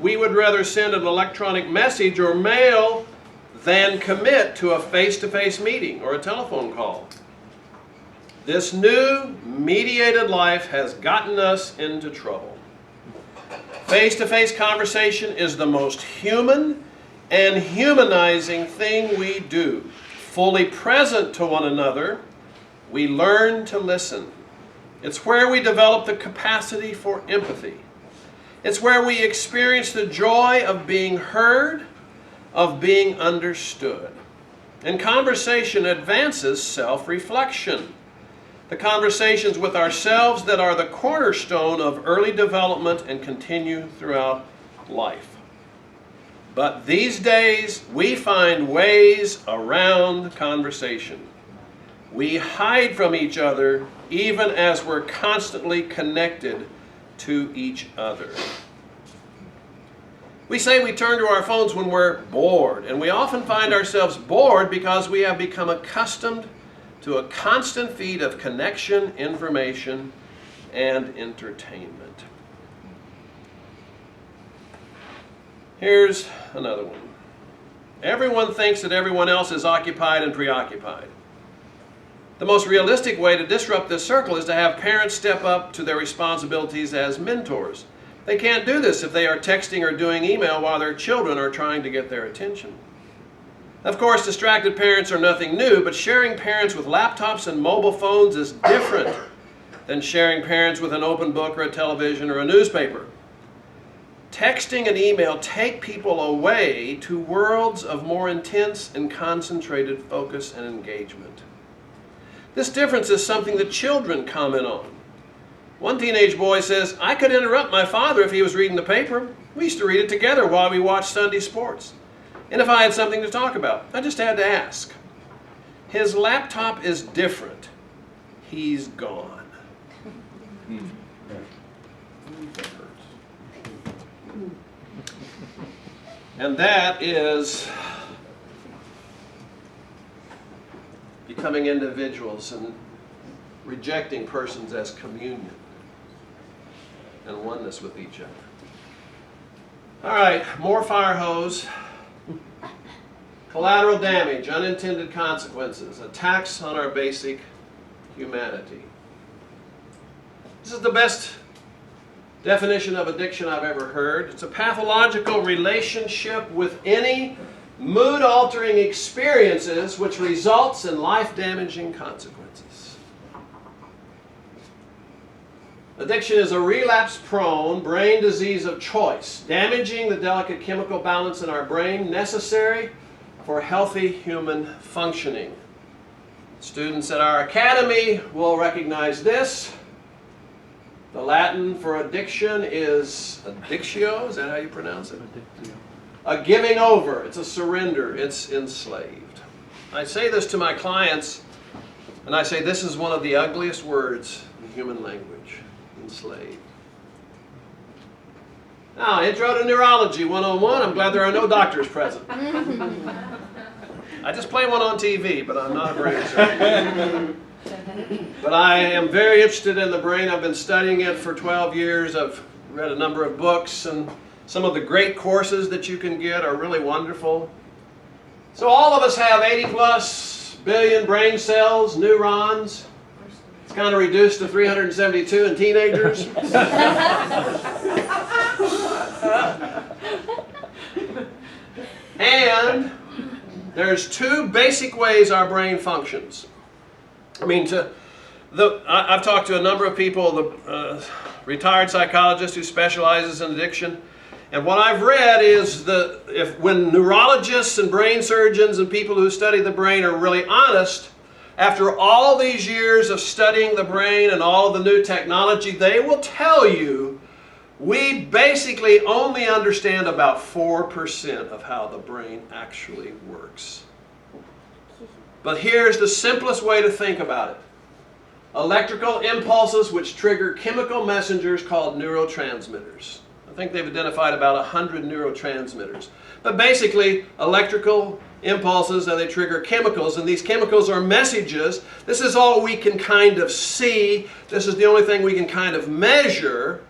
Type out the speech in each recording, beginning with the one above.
we would rather send an electronic message or mail than commit to a face-to-face meeting or a telephone call. This new mediated life has gotten us into trouble. Face-to-face conversation is the most human and humanizing thing we do. Fully present to one another, we learn to listen. It's where we develop the capacity for empathy. It's where we experience the joy of being heard, of being understood. And conversation advances self-reflection. The conversations with ourselves that are the cornerstone of early development and continue throughout life. But these days, we find ways around conversation. We hide from each other even as we're constantly connected to each other. We say we turn to our phones when we're bored, and we often find ourselves bored because we have become accustomed to a constant feed of connection, information, and entertainment. Here's another one. Everyone thinks that everyone else is occupied and preoccupied. The most realistic way to disrupt this circle is to have parents step up to their responsibilities as mentors. They can't do this if they are texting or doing email while their children are trying to get their attention. Of course, distracted parents are nothing new, but sharing parents with laptops and mobile phones is different than sharing parents with an open book or a television or a newspaper. Texting and email take people away to worlds of more intense and concentrated focus and engagement. This difference is something that children comment on. One teenage boy says, "I could interrupt my father if he was reading the paper. We used to read it together while we watched Sunday sports. And if I had something to talk about, I just had to ask." His laptop is different. He's gone. And that is becoming individuals and rejecting persons as communion and oneness with each other. All right, more fire hose. Collateral damage, unintended consequences, attacks on our basic humanity. This is the best definition of addiction I've ever heard. It's a pathological relationship with any mood-altering experiences which results in life-damaging consequences. Addiction is a relapse-prone brain disease of choice, damaging the delicate chemical balance in our brain necessary for healthy human functioning. Students at our academy will recognize this. The Latin for addiction is addictio. Is that how you pronounce it? A giving over. It's a surrender. It's enslaved. I say this to my clients, and I say this is one of the ugliest words in human language. Enslaved. Now, Intro to Neurology 101. I'm glad there are no doctors present. I just play one on TV, but I'm not a brain surgeon. But I am very interested in the brain. I've been studying it for 12 years. I've read a number of books, and some of the great courses that you can get are really wonderful. So all of us have 80+ billion brain cells, neurons. It's kind of reduced to 372 in teenagers. And there's two basic ways our brain functions. I've talked to a number of people, the retired psychologist who specializes in addiction, and what I've read is when neurologists and brain surgeons and people who study the brain are really honest, after all these years of studying the brain and all of the new technology, they will tell you we basically only understand about 4% of how the brain actually works. But here's the simplest way to think about it. Electrical impulses which trigger chemical messengers called neurotransmitters. I think they've identified about 100 neurotransmitters. But basically, electrical impulses, and they trigger chemicals, and these chemicals are messages. This is all we can kind of see. This is the only thing we can kind of measure.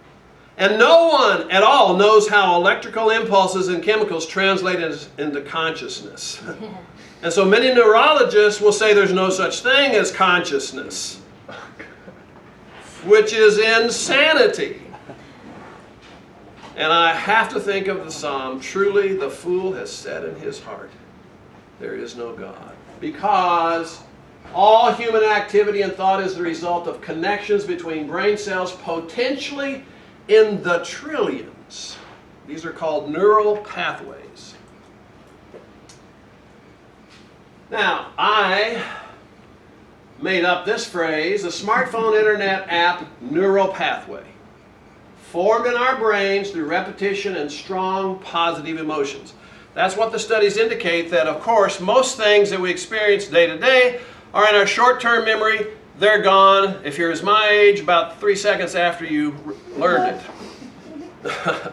And no one at all knows how electrical impulses and chemicals translate into consciousness. And so many neurologists will say there's no such thing as consciousness, which is insanity. And I have to think of the psalm, truly the fool has said in his heart, there is no God. Because all human activity and thought is the result of connections between brain cells potentially in the trillions. These are called neural pathways. Now, I made up this phrase, a smartphone internet app neural pathway, formed in our brains through repetition and strong positive emotions. That's what the studies indicate, that of course most things that we experience day to day are in our short-term memory. They're gone, if you're as my age, about 3 seconds after you learned it.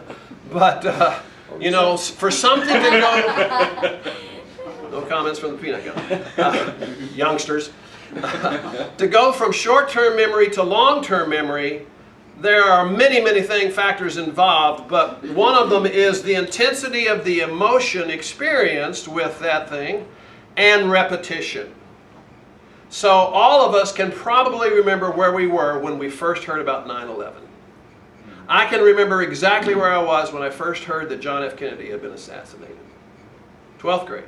But, you know, for something to go... No comments from the peanut gallery. Youngsters. To go from short-term memory to long-term memory, there are many, many factors involved, but one of them is the intensity of the emotion experienced with that thing and repetition. So all of us can probably remember where we were when we first heard about 9/11. I can remember exactly where I was when I first heard that John F. Kennedy had been assassinated. 12th grade.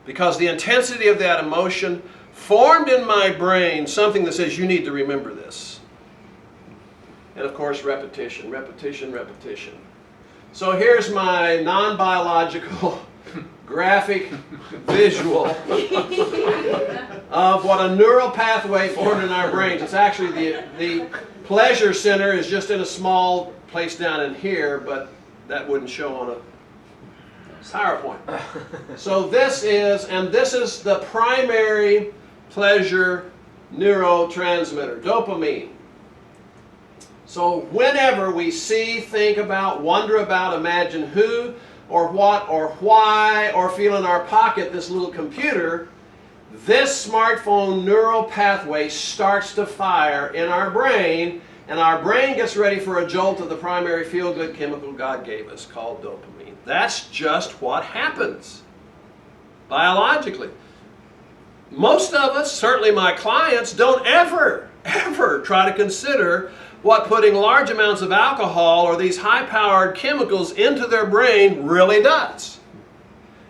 Because the intensity of that emotion formed in my brain something that says you need to remember this. And of course repetition, repetition, repetition. So here's my non-biological graphic visual of what a neural pathway formed in our brains. It's actually the pleasure center is just in a small place down in here, but that wouldn't show on a PowerPoint. So this is the primary pleasure neurotransmitter, dopamine. So whenever we see, think about, wonder about, imagine who or what or why or feel in our pocket this little computer, this smartphone neural pathway starts to fire in our brain, and our brain gets ready for a jolt of the primary feel-good chemical God gave us called dopamine. That's just what happens biologically. Most of us, certainly my clients, don't ever try to consider what putting large amounts of alcohol or these high-powered chemicals into their brain really does.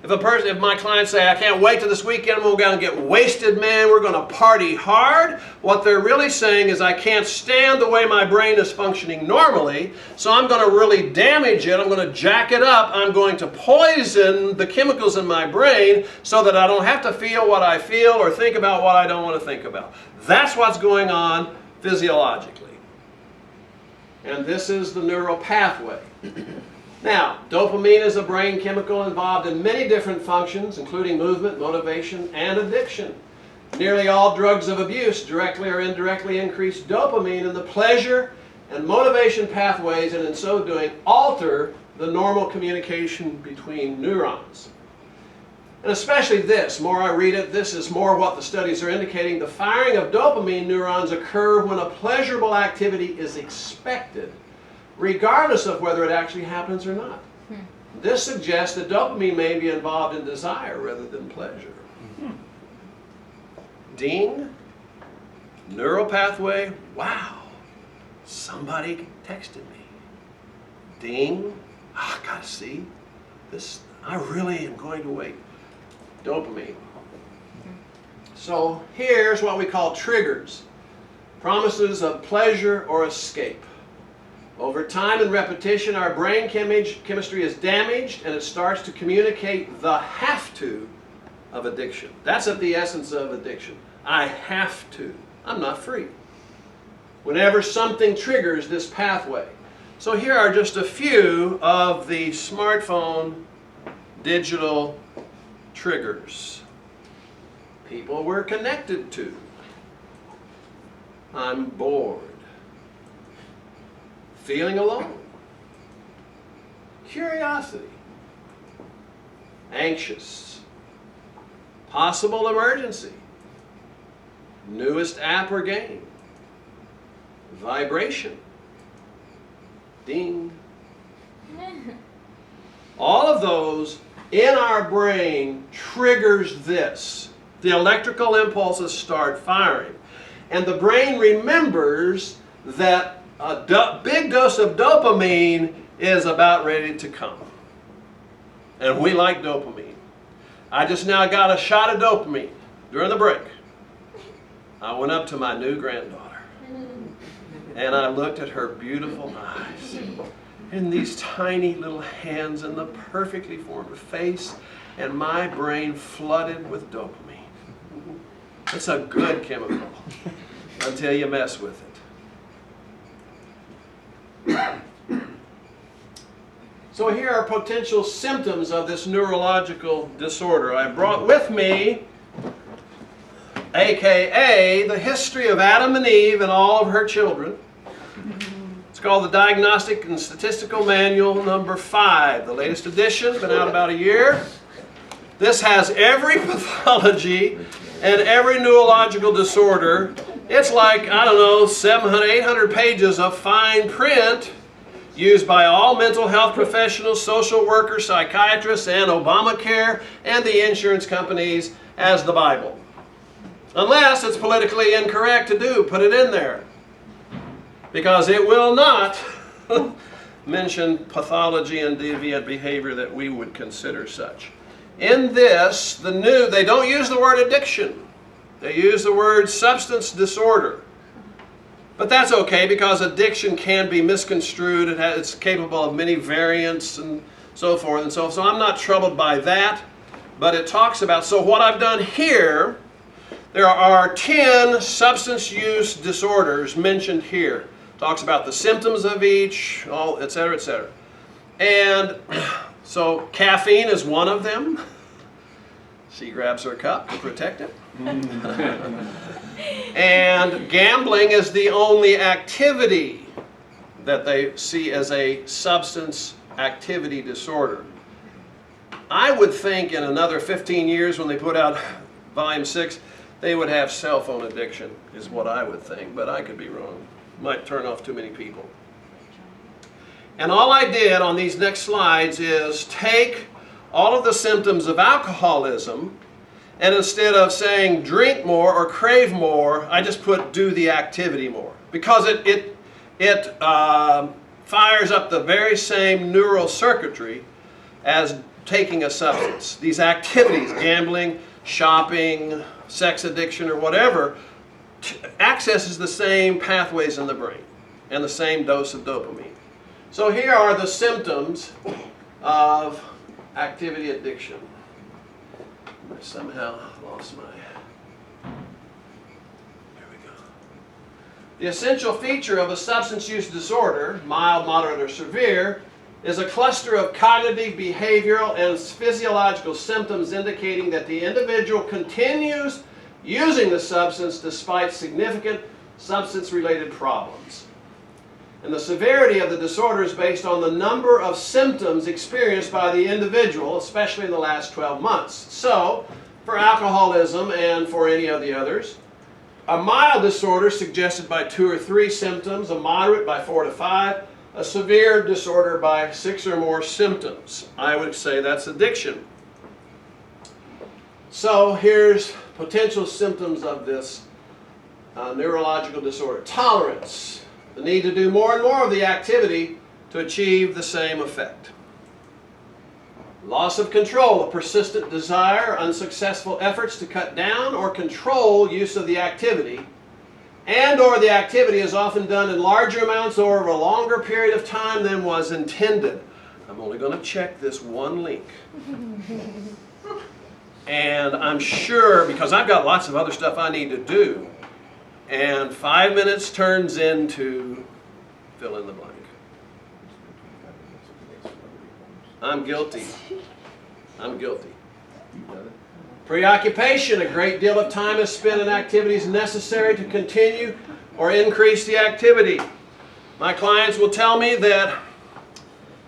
If my clients say, I can't wait till this weekend, we're going to get wasted, man, we're going to party hard, what they're really saying is I can't stand the way my brain is functioning normally, so I'm going to really damage it, I'm going to jack it up, I'm going to poison the chemicals in my brain so that I don't have to feel what I feel or think about what I don't want to think about. That's what's going on physiologically. And this is the neural pathway. Now, dopamine is a brain chemical involved in many different functions, including movement, motivation, and addiction. Nearly all drugs of abuse directly or indirectly increase dopamine in the pleasure and motivation pathways, and in so doing alter the normal communication between neurons. And especially this, more I read it, this is more what the studies are indicating. The firing of dopamine neurons occur when a pleasurable activity is expected, regardless of whether it actually happens or not. This suggests that dopamine may be involved in desire rather than pleasure. Ding, neural pathway, wow, somebody texted me. Ding, I gotta see this, I really am going to wait. Dopamine. So here's what we call triggers, promises of pleasure or escape. Over time and repetition, our brain chemistry is damaged, and it starts to communicate the have to of addiction. That's at the essence of addiction. I have to. I'm not free. Whenever something triggers this pathway. So here are just a few of the smartphone digital triggers. People we're connected to. I'm bored. Feeling alone. Curiosity. Anxious. Possible emergency. Newest app or game. Vibration. ding. All of those in our brain triggers this. The electrical impulses start firing. And the brain remembers that a big dose of dopamine is about ready to come. And we like dopamine. I just now got a shot of dopamine during the break. I went up to my new granddaughter and I looked at her beautiful eyes and these tiny little hands and the perfectly formed face, and my brain flooded with dopamine. It's a good chemical until you mess with it. So here are potential symptoms of this neurological disorder. I brought with me, AKA, the history of Adam and Eve and all of her children. It's called the Diagnostic and Statistical Manual number 5, the latest edition, been out about a year. This has every pathology and every neurological disorder. It's like, I don't know, 700, 800 pages of fine print used by all mental health professionals, social workers, psychiatrists, and Obamacare, and the insurance companies as the Bible. Unless it's politically incorrect to do, put it in there. Because it will not mention pathology and deviant behavior that we would consider such. In this, they don't use the word addiction. They use the word substance disorder. But that's okay, because addiction can be misconstrued. It's capable of many variants and so forth and so on. So I'm not troubled by that. But it talks about, so what I've done here, there are 10 substance use disorders mentioned here. Talks about the symptoms of each, et cetera, et cetera. And so caffeine is one of them. She grabs her cup to protect it. And gambling is the only activity that they see as a substance activity disorder. I would think in another 15 years when they put out volume 6, they would have cell phone addiction, is what I would think, but I could be wrong. Might turn off too many people. And all I did on these next slides is take all of the symptoms of alcoholism, and instead of saying drink more or crave more, I just put do the activity more. Because it fires up the very same neural circuitry as taking a substance. These activities, gambling, shopping, sex addiction, or whatever, accesses the same pathways in the brain and the same dose of dopamine. So here are the symptoms of activity addiction. I somehow lost my... Here we go. The essential feature of a substance use disorder, mild, moderate, or severe, is a cluster of cognitive, behavioral, and physiological symptoms indicating that the individual continues using the substance despite significant substance-related problems. And the severity of the disorder is based on the number of symptoms experienced by the individual, especially in the last 12 months. So, for alcoholism and for any of the others, a mild disorder suggested by 2 or 3 symptoms, a moderate by 4 to 5, a severe disorder by 6 or more symptoms. I would say that's addiction. So here's potential symptoms of this neurological disorder. Tolerance, the need to do more and more of the activity to achieve the same effect. Loss of control, a persistent desire, unsuccessful efforts to cut down or control use of the activity, and or the activity is often done in larger amounts or over a longer period of time than was intended. I'm only going to check this one link. And I'm sure, because I've got lots of other stuff I need to do, and 5 minutes turns into fill in the blank. I'm guilty. I'm guilty. Preoccupation, a great deal of time is spent in activities necessary to continue or increase the activity. My clients will tell me that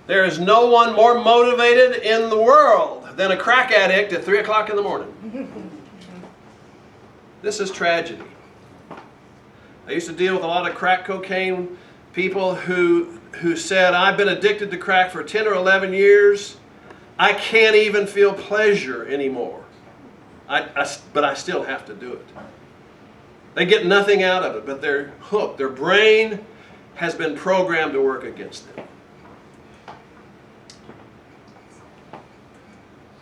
there is no one more motivated in the world than a crack addict at 3 o'clock in the morning. This is tragedy. I used to deal with a lot of crack cocaine people who who said, I've been addicted to crack for 10 or 11 years. I can't even feel pleasure anymore. But I still have to do it. They get nothing out of it, but they're hooked. Their brain has been programmed to work against them.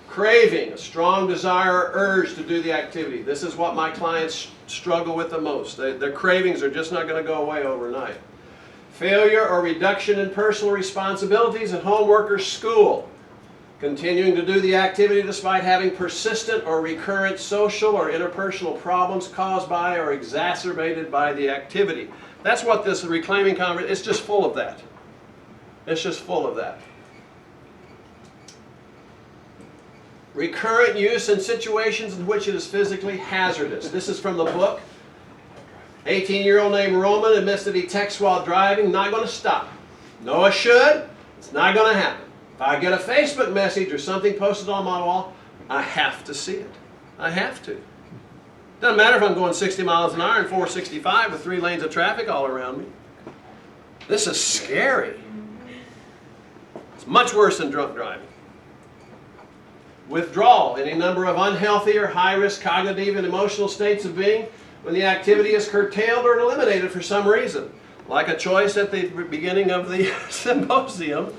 Craving, a strong desire or urge to do the activity. This is what my clients struggle with the most. Their cravings are just not going to go away overnight. Failure or reduction in personal responsibilities at homework or school. Continuing to do the activity despite having persistent or recurrent social or interpersonal problems caused by or exacerbated by the activity. That's what this reclaiming conference, it's just full of that. It's just full of that. Recurrent use in situations in which it is physically hazardous. This is from the book. 18-year-old named Roman admits that he texts while driving, not going to stop. Noah should, it's not going to happen. If I get a Facebook message or something posted on my wall, I have to see it. I have to. Doesn't matter if I'm going 60 miles an hour and 465 with 3 lanes of traffic all around me. This is scary. It's much worse than drunk driving. Withdrawal, any number of unhealthy or high-risk cognitive and emotional states of being when the activity is curtailed or eliminated for some reason. Like a choice at the beginning of the symposium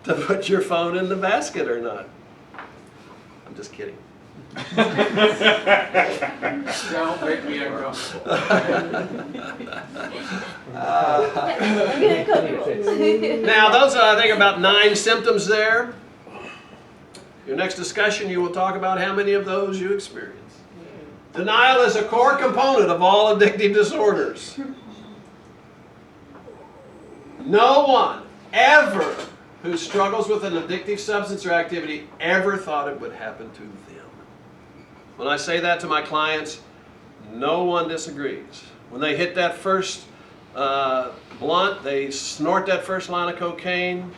to put your phone in the basket or not. I'm just kidding. Don't make me uncomfortable. Now, those are, I think, about 9 symptoms there. Your next discussion, you will talk about how many of those you experience. Denial is a core component of all addictive disorders. No one ever who struggles with an addictive substance or activity ever thought it would happen to them. When I say that to my clients, no one disagrees. When they hit that first blunt, they snort that first line of cocaine,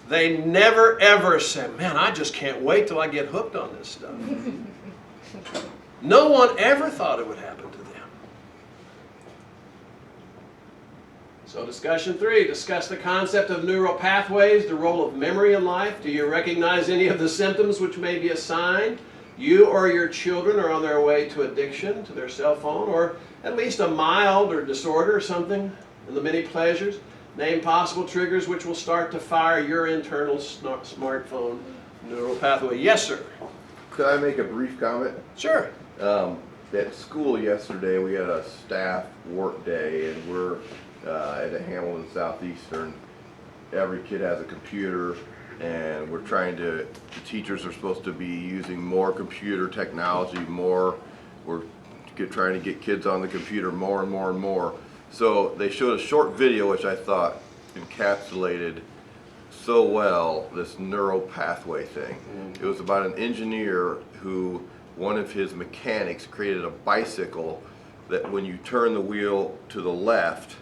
they never ever say, man, I just can't wait till I get hooked on this stuff. No one ever thought it would happen to them. So discussion 3, discuss the concept of neural pathways, the role of memory in life. Do you recognize any of the symptoms which may be a sign you or your children are on their way to addiction to their cell phone, or at least a mild or disorder or something in the many pleasures? Name possible triggers which will start to fire your internal smartphone neural pathway. Yes, sir. Could I make a brief comment? Sure. At school yesterday, we had a staff work day, and we're at the Hamilton Southeastern. Every kid has a computer, and we're trying to, the teachers are supposed to be using more computer technology, more, we're trying to get kids on the computer more and more and more. So they showed a short video which I thought encapsulated so well this neural pathway thing. It was about an engineer who, one of his mechanics created a bicycle that when you turn the wheel to the left,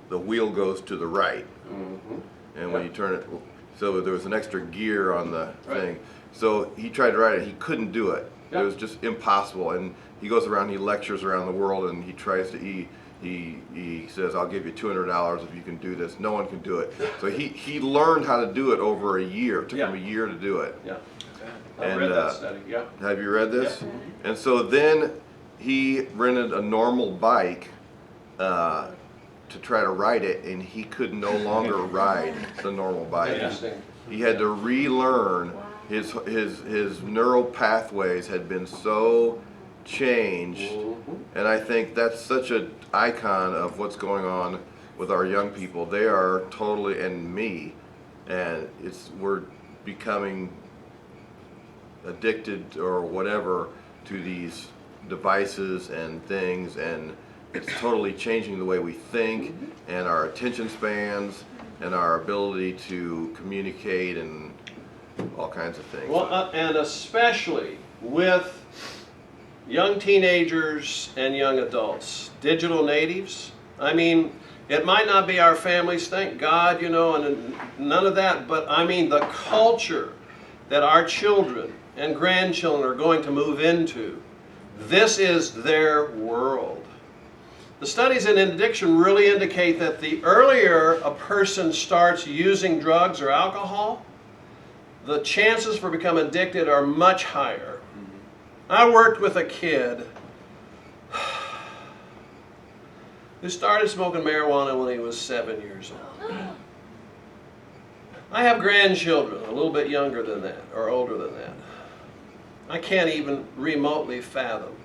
the wheel goes to the right. And when you turn it, so there was an extra gear on the thing. So he tried to ride it, he couldn't do it. It was just impossible. And he goes around, he lectures around the world, and he tries to, he says, I'll give you $200 if you can do this. No one can do it. So he learned how to do it over a year. It took him a year to do it. Yeah. I've read that study. Yeah. Have you read this? And so then he rented a normal bike to try to ride it, and he could no longer ride the normal bike. He had to relearn. His neural pathways had been so changed, and I think that's such an icon of what's going on with our young people. They are totally, and me, and we're becoming addicted or whatever to these devices and things, and it's totally changing the way we think and our attention spans and our ability to communicate and all kinds of things. Well, and especially with young teenagers and young adults, digital natives. I mean, it might not be our families, thank God, you know, and none of that, but I mean the culture that our children and grandchildren are going to move into. This is their world. The studies in addiction really indicate that the earlier a person starts using drugs or alcohol, the chances for becoming addicted are much higher. I worked with a kid who started smoking marijuana when he was 7 years old. I have grandchildren a little bit younger than that, or older than that. I can't even remotely fathom.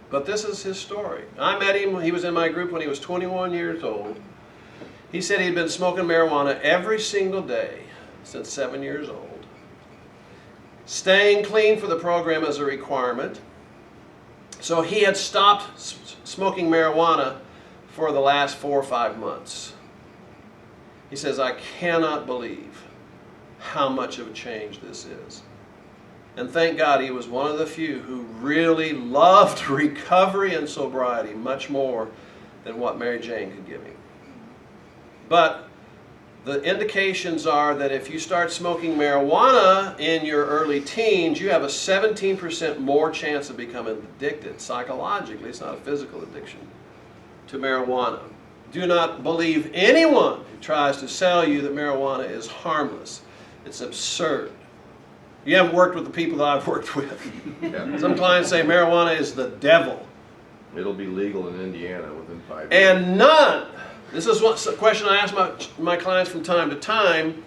But this is his story. I met him, he was in my group when he was 21 years old. He said he'd been smoking marijuana every single day since 7 years old. Staying clean for the program is a requirement. So he had stopped smoking marijuana for the last 4 or 5 months. He says, I cannot believe how much of a change this is. And thank God he was one of the few who really loved recovery and sobriety much more than what Mary Jane could give him. But the indications are that if you start smoking marijuana in your early teens, you have a 17% more chance of becoming addicted. Psychologically, it's not a physical addiction, to marijuana. Do not believe anyone who tries to sell you that marijuana is harmless. It's absurd. You haven't worked with the people that I've worked with. Yeah. Some clients say marijuana is the devil. It'll be legal in Indiana within 5 years. And none, this is a question I ask my clients from time to time,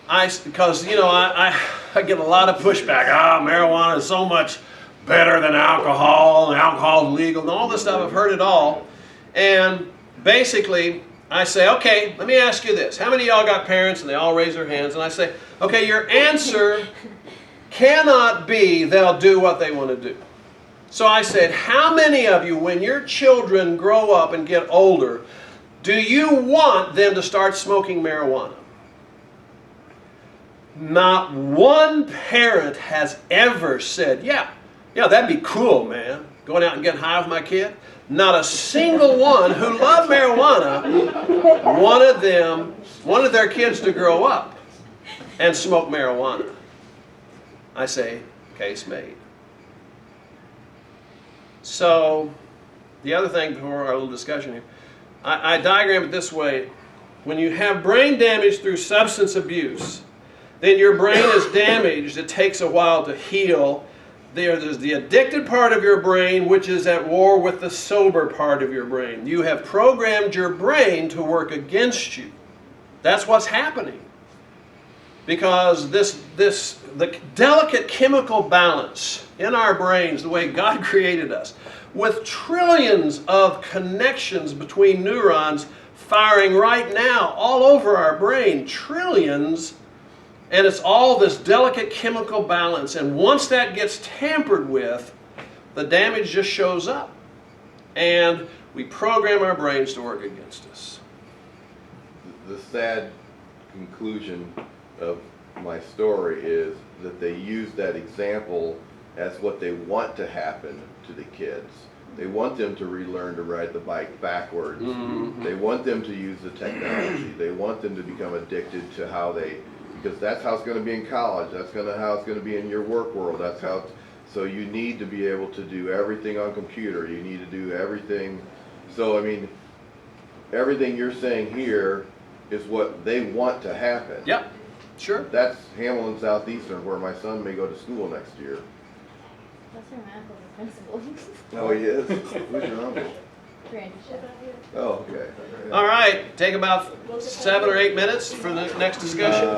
because you know I get a lot of pushback. Marijuana is so much better than alcohol, and alcohol is legal, and all this stuff. I've heard it all. And basically, I say, okay, let me ask you this. How many of y'all got parents? And they all raise their hands. And I say, okay, your answer cannot be they'll do what they want to do. So I said, how many of you, when your children grow up and get older, do you want them to start smoking marijuana? Not one parent has ever said, yeah, that'd be cool, man. Going out and getting high with my kid. Not a single one who loved marijuana wanted their kids to grow up and smoke marijuana. I say, case made. So, the other thing before our little discussion here, I diagram it this way. When you have brain damage through substance abuse, then your brain is damaged. It takes a while to heal. There's the addicted part of your brain, which is at war with the sober part of your brain. You have programmed your brain to work against you. That's what's happening. Because the delicate chemical balance in our brains, the way God created us, with trillions of connections between neurons firing right now all over our brain, trillions. And it's all this delicate chemical balance. And once that gets tampered with, the damage just shows up. And we program our brains to work against us. The sad conclusion of my story is that they use that example as what they want to happen to the kids. They want them to relearn to ride the bike backwards. Mm-hmm. They want them to use the technology. They want them to become addicted to how they, because that's how it's going to be in college. That's how it's going to be in your work world. So you need to be able to do everything on computer. You need to do everything. So I mean, everything you're saying here is what they want to happen. Yep, sure. That's Hamilton Southeastern, where my son may go to school next year. That's your uncle's principal. Oh, he is? Who's your uncle? Randy Shep. Oh, okay. All right, take about 7 or 8 minutes for the next discussion.